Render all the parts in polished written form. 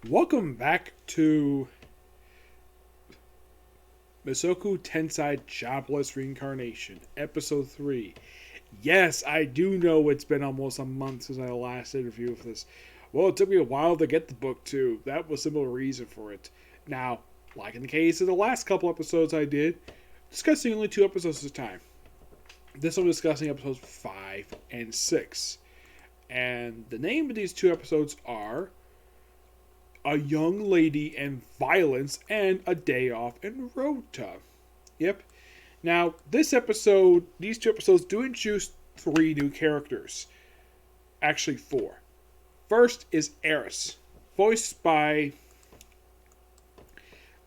Welcome back to Mushoku Tensei Jobless Reincarnation, Episode 3. Yes, I do know it's been almost a month since I last interviewed with this. Well, it took me a while to get the book, too. That was a simple reason for it. Now, like in the case of the last couple episodes I did, discussing only 2 episodes at a time. This one discussing episodes 5 and 6. And the name of these 2 episodes are A Young Lady and Violence and A Day Off in Rota. Yep. Now, these 2 episodes do introduce 3 new characters. Actually, 4. First is Eris, voiced by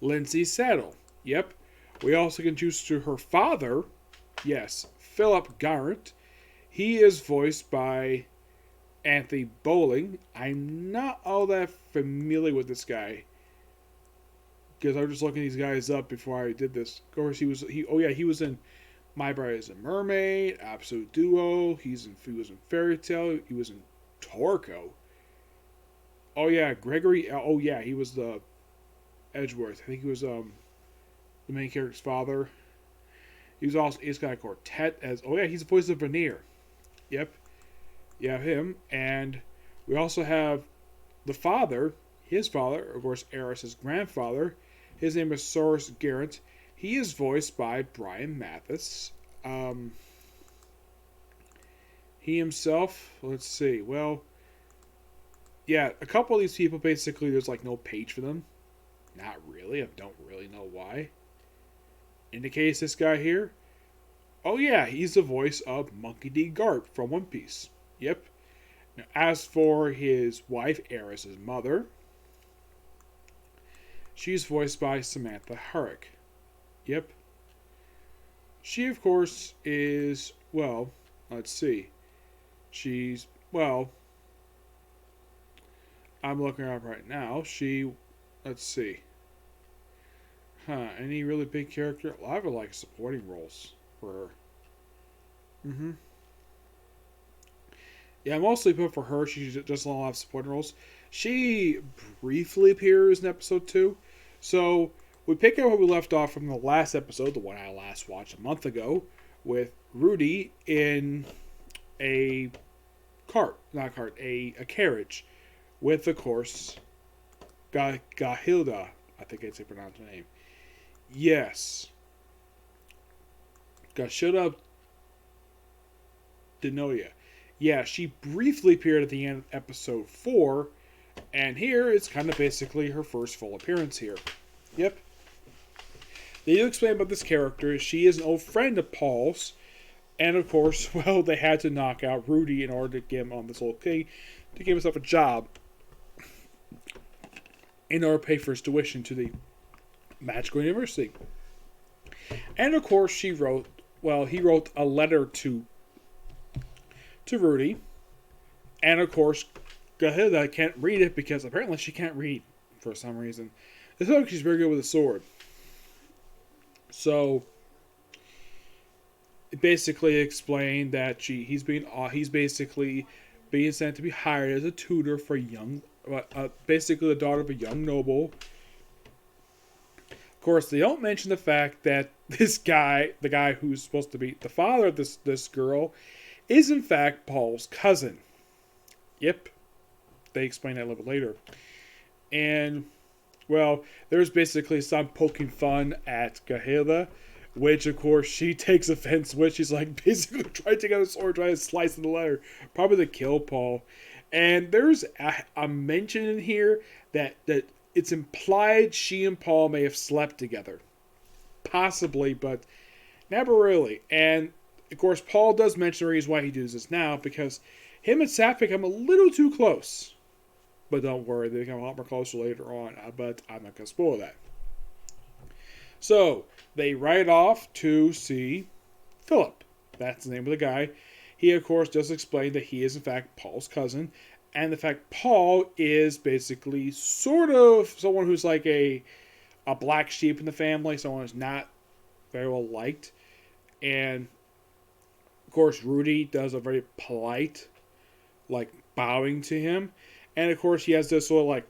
Lindsay Saddle. Yep. We also get introduced to her father, yes, Philip Garrett. He is voiced by Anthony Bowling. I'm not all that familiar with this guy because I was just looking these guys up before I did this. Of course, he was in My Bride is a Mermaid, Absolute Duo. He was in Fairy Tale. He was in Torco. Oh yeah, Gregory. Oh yeah, he was the Edgeworth. I think he was the main character's father. He's got a quartet as. Oh yeah, he's the voice of Veneer. Yep. You have him, and we also have the father, his father, of course, Eris's grandfather. His name is Soros Garrett. He is voiced by Brian Mathis. He himself, let's see, well, yeah, a couple of these people, basically, there's like no page for them. Not really, I don't really know why. In the case this guy here, oh yeah, he's the voice of Monkey D. Garp from One Piece. Yep. Now, as for his wife, Eris's mother, she's voiced by Samantha Herrick. Yep. She, of course, is, well, let's see. She's, well, I'm looking her up right now. Let's see. Any really big character? A lot of like supporting roles for her. Mm-hmm. Yeah, mostly put for her. She does a lot of supporting roles. She briefly appears in episode 2. So we pick up where we left off from the last episode, the one I last watched a month ago, with Rudy in a a carriage with, of course, Gahilda. I think I'd say pronounce her name. Yes. Gahilda Denoya. Yeah, she briefly appeared at the end of episode 4, and here it's kind of basically her first full appearance here. Yep. They do explain about this character. She is an old friend of Paul's, and of course, well, they had to knock out Rudy in order to get him on this whole thing, to give himself a job, in order to pay for his tuition to the Magical University. And of course, he wrote a letter to Rudy, and of course, Gahilda can't read it because apparently she can't read for some reason. It's not like she's very good with a sword. So it basically explained that he's basically being sent to be hired as a tutor for basically the daughter of a young noble. Of course, they don't mention the fact that this guy, the guy who's supposed to be the father of this girl, is in fact Paul's cousin. Yep. They explain that a little bit later. And, well, there's basically some poking fun at Gahilda, which, of course, she takes offense with. She's like, basically trying to take out a sword, trying to slice the letter, probably to kill Paul. And there's a mention in here that it's implied she and Paul may have slept together. Possibly, but never really. And of course, Paul does mention the reason why he does this now, because him and Saf become a little too close. But don't worry, they become a lot more closer later on, but I'm not going to spoil that. So, they ride off to see Philip. That's the name of the guy. He, of course, does explain that he is, in fact, Paul's cousin. And the fact Paul is basically sort of someone who's like a black sheep in the family, someone who's not very well liked. And of course, Rudy does a very polite, like, bowing to him. And of course, he has this sort of like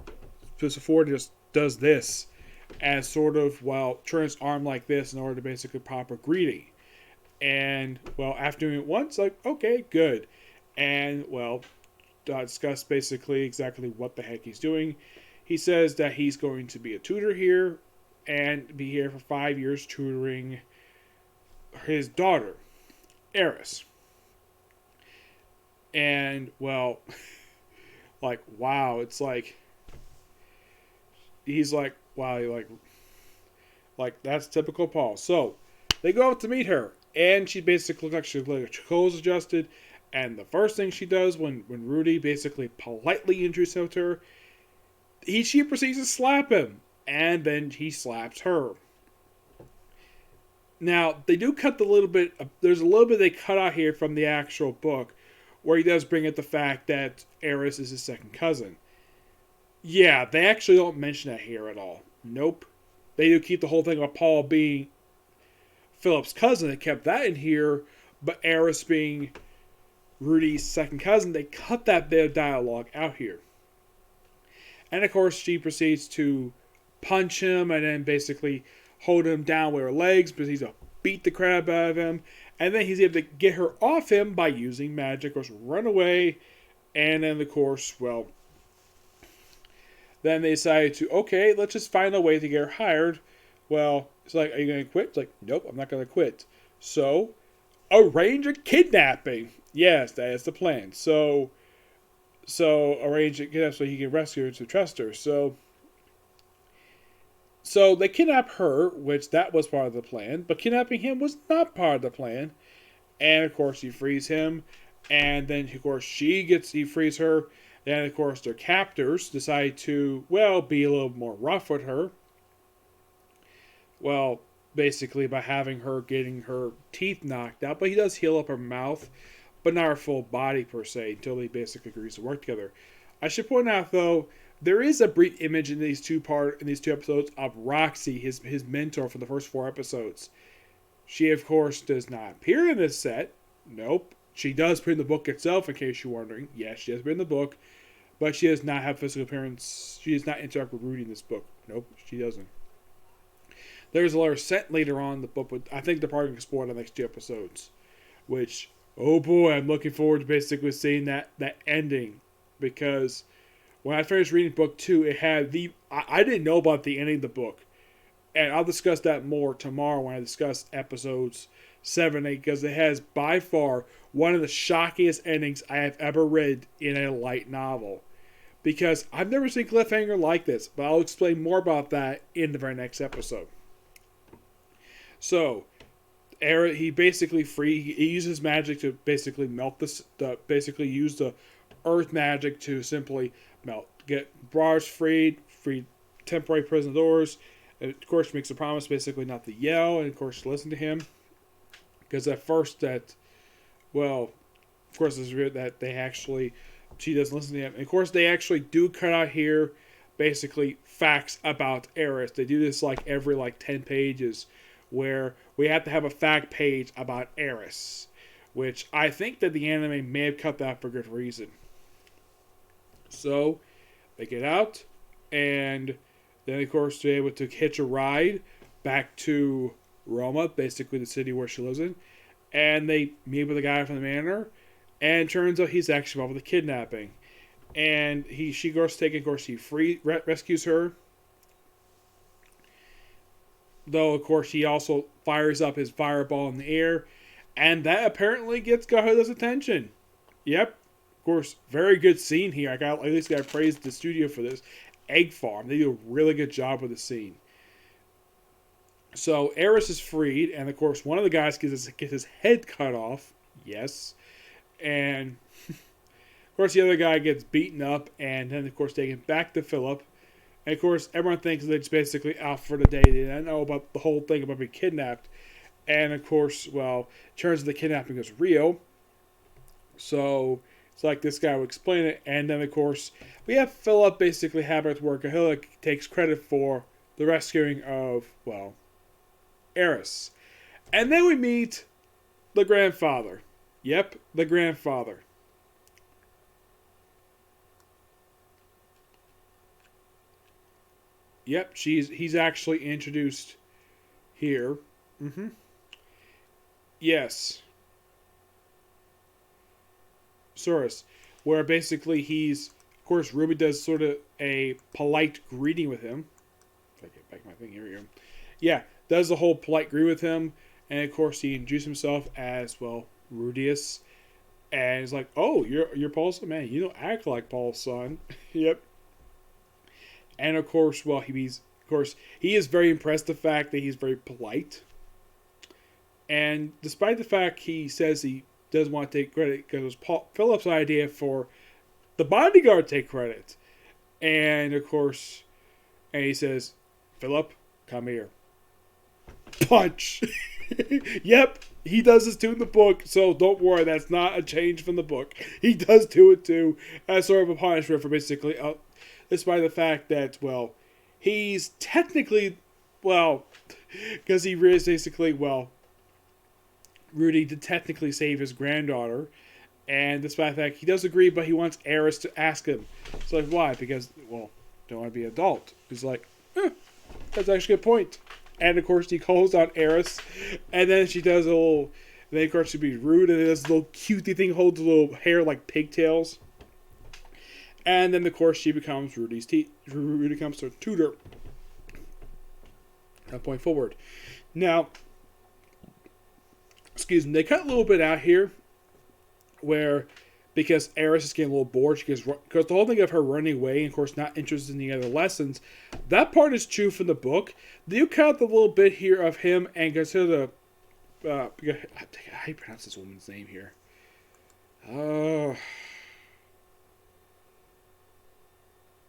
before just does this as sort of, well, turns arm like this in order to basically pop a greeting. And, well, after doing it once, like, okay, good. And, well, discuss basically exactly what the heck he's doing. He says that he's going to be a tutor here and be here for 5 years tutoring his daughter, Eris. And, well, like, wow, it's like, he's like, wow, like that's typical Paul. So, they go out to meet her, and she basically looks like she's like her clothes adjusted, and the first thing she does when Rudy basically politely introduces him to her, she proceeds to slap him, and then he slaps her. Now, they do cut the little bit, there's a little bit they cut out here from the actual book, where he does bring up the fact that Eris is his second cousin. Yeah, they actually don't mention that here at all. Nope. They do keep the whole thing about Paul being Philip's cousin. They kept that in here, but Eris being Rudy's second cousin, they cut that bit of dialogue out here. And of course, she proceeds to punch him and then basically hold him down with her legs, proceeds to beat the crap out of him. And then he's able to get her off him by using magic, or run away. And then, of course, well, then they decided to, okay, let's just find a way to get her hired. Well, it's like, are you going to quit? It's like, nope, I'm not going to quit. So, arrange a kidnapping. Yes, that is the plan. So arrange a kidnapping so he can rescue her to trust her. So they kidnap her, which that was part of the plan, but kidnapping him was not part of the plan. And of course, he frees him, and then of course he frees her. Then of course their captors decide to, well, be a little more rough with her. Well, basically by having her getting her teeth knocked out, but he does heal up her mouth, but not her full body per se, until they basically agrees to work together. I should point out though, there is a brief image in these two episodes of Roxy, his mentor for the first 4 episodes. She, of course, does not appear in this set. Nope. She does appear in the book itself, in case you're wondering. Yes, she does appear in the book, but she does not have physical appearance. She does not interact with Rudy in this book. Nope, she doesn't. There's a letter sent later on in the book, but I think they're probably going to explore the next 2 episodes. Which, oh boy, I'm looking forward to basically seeing that ending, because when I finished reading book 2, it had I didn't know about the ending of the book. And I'll discuss that more tomorrow when I discuss episodes 7 and 8, because it has by far one of the shockiest endings I have ever read in a light novel. Because I've never seen a cliffhanger like this, but I'll explain more about that in the very next episode. So, he basically he uses magic to basically melt basically use the earth magic to simply get bars free temporary prison doors. And of course, she makes a promise basically not to yell, and of course, to listen to him. Because at first of course, it's weird that she doesn't listen to him. And of course, they actually do cut out here basically facts about Eris. They do this every 10 pages, where we have to have a fact page about Eris, which I think that the anime may have cut that for good reason. So, they get out, and then of course they're able to hitch a ride back to Roma, basically the city where she lives in, and they meet with a guy from the manor, and it turns out he's actually involved with the kidnapping. And she goes to take it, of course, he rescues her. Though, of course, he also fires up his fireball in the air, and that apparently gets Gahuda's attention. Yep. Of course, very good scene here. At least I praised the studio for this. Egg Farm. They do a really good job with the scene. So, Eris is freed, and of course, one of the guys gets his head cut off. Yes. And, of course, the other guy gets beaten up, and then, of course, taken back to Philip. And, of course, everyone thinks that it's basically out for the day. They don't know about the whole thing about being kidnapped. And, of course, well, it turns out the kidnapping is real. So, it's like this guy will explain it. And then, of course, we have Philip basically having to work. Ahila takes credit for the rescuing of, Eris. And then we meet the grandfather. Yep, the grandfather. Yep, he's actually introduced here. Mm-hmm. Yes, Soros, where basically he's, of course, Ruby does sort of a polite greeting with him. If I get back my thing, here we go. Yeah, does the whole polite greet with him, and of course he introduces himself as, well, Rudius, and he's like, "Oh, you're Paul's son, man. You don't act like Paul's son." Yep. And of course, well, he is very impressed the fact that he's very polite, and despite the fact he says he doesn't want to take credit because it was Paul Philip's idea for the bodyguard to take credit, and of course, and he says, "Philip, come here." Punch. Yep, he does this too in the book, so don't worry, that's not a change from the book. He does do it too, as sort of a punishment for basically, despite the fact that, well, he's technically, well, because he is basically, well, Rudy did technically save his granddaughter, and despite the fact he does agree, but he wants Eris to ask him. It's like, why? Because, well, don't want to be an adult. He's like, that's actually a good point. And of course, he calls out Eris, and then she does a little. And then of course, she'd be rude, and this little cutesy thing holds a little hair like pigtails. And then of course, she becomes Rudy becomes her tutor. From that point forward. Now, excuse me, they cut a little bit out here, where because Eris is getting a little bored, because the whole thing of her running away, and of course not interested in the other lessons, that part is true from the book. You cut the little bit here of him and consider the how do you pronounce this woman's name here?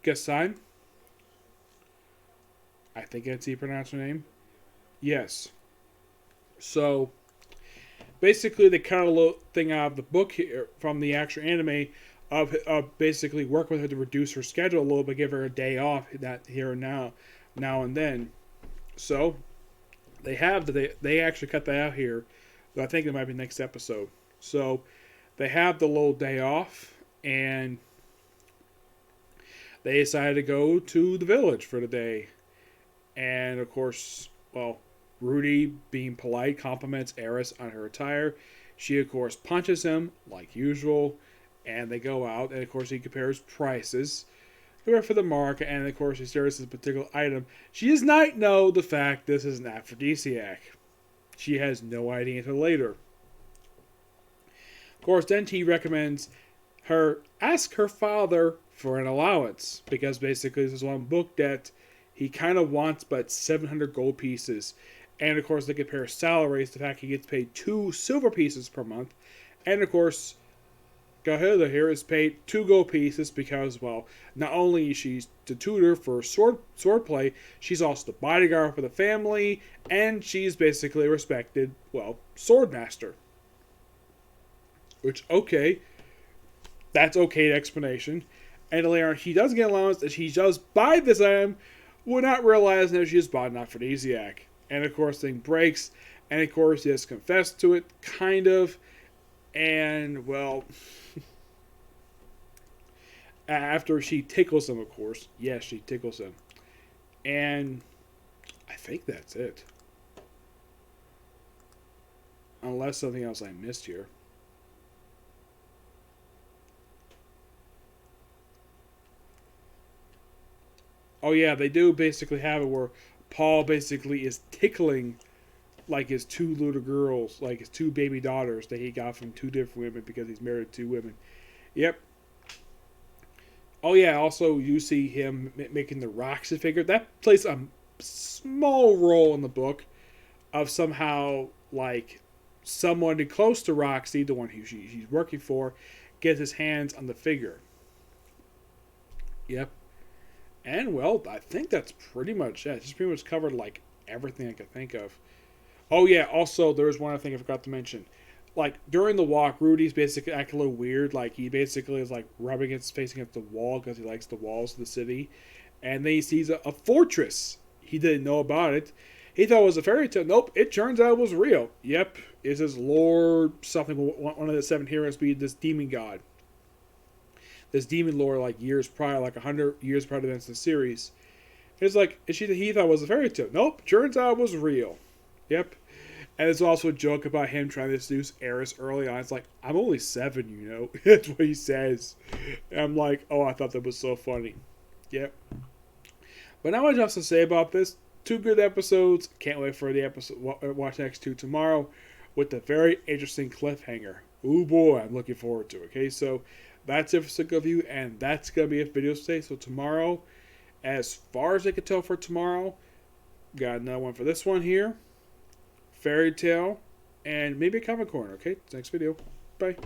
Gassan? I think that's how you pronounce her name. Yes. So basically, they cut a little thing out of the book here from the actual anime of basically work with her to reduce her schedule a little bit, give her a day off that here and now and then. So they actually cut that out here. I think it might be next episode. So they have the little day off, and they decided to go to the village for the day. And of course, well, Rudy, being polite, compliments Eris on her attire. She, of course, punches him, like usual, and they go out, and of course, he compares prices for the market, and of course, he stares at a particular item. She does not know the fact this is an aphrodisiac. She has no idea until later. Of course, then he recommends her ask her father for an allowance, because basically, this is one book that he kind of wants, but 700 gold pieces. And of course, they compare salaries. The fact he gets paid 2 silver pieces per month. And of course, Gahilda here is paid 2 gold pieces because, well, not only is she the tutor for swordplay, she's also the bodyguard for the family, and she's basically a respected, well, swordmaster. Which, okay, that's okay explanation. And later on, he does get allowance that she does buy this item without realizing that she just bought an aphrodisiac. And of course, thing breaks, and of course, he has confessed to it, kind of. And, well, after she tickles him, of course. Yes, she tickles him. And I think that's it. Unless something else I missed here. Oh, yeah, they do basically have it where Paul basically is tickling like his 2 little girls, like his 2 baby daughters that he got from 2 different women because he's married to 2 women. Yep. Oh yeah, also you see him making the Roxy figure. That plays a small role in the book of somehow like someone close to Roxy, the one who she's working for, gets his hands on the figure. Yep. And well, I think that's pretty much it. Just pretty much covered like everything I could think of. Oh yeah, also there was one other thing I forgot to mention. Like during the walk, Rudy's basically acting a little weird. Like he basically is like rubbing his face against the wall because he likes the walls of the city. And then he sees a fortress. He didn't know about it. He thought it was a fairy tale. Nope, it turns out it was real. Yep, it's his Lord something. One of the 7 heroes be this demon god. This demon lore like years prior, like 100 years prior to the events of the series. It's like he thought it was a fairy tale. Nope, turns out it was real. Yep. And there's also a joke about him trying to seduce Eris early on. It's like, I'm only 7, you know. That's what he says. And I'm like, oh, I thought that was so funny. Yep. But not much else to say about this. 2 good episodes. Can't wait for the episode. Watch the next 2 tomorrow with a very interesting cliffhanger. Ooh boy, I'm looking forward to it. Okay, so that's it for Sick of You, and that's going to be a video today. So tomorrow, as far as I can tell for tomorrow, got another one for this one here. Fairy tale, and maybe a comic corner. Okay, next video. Bye.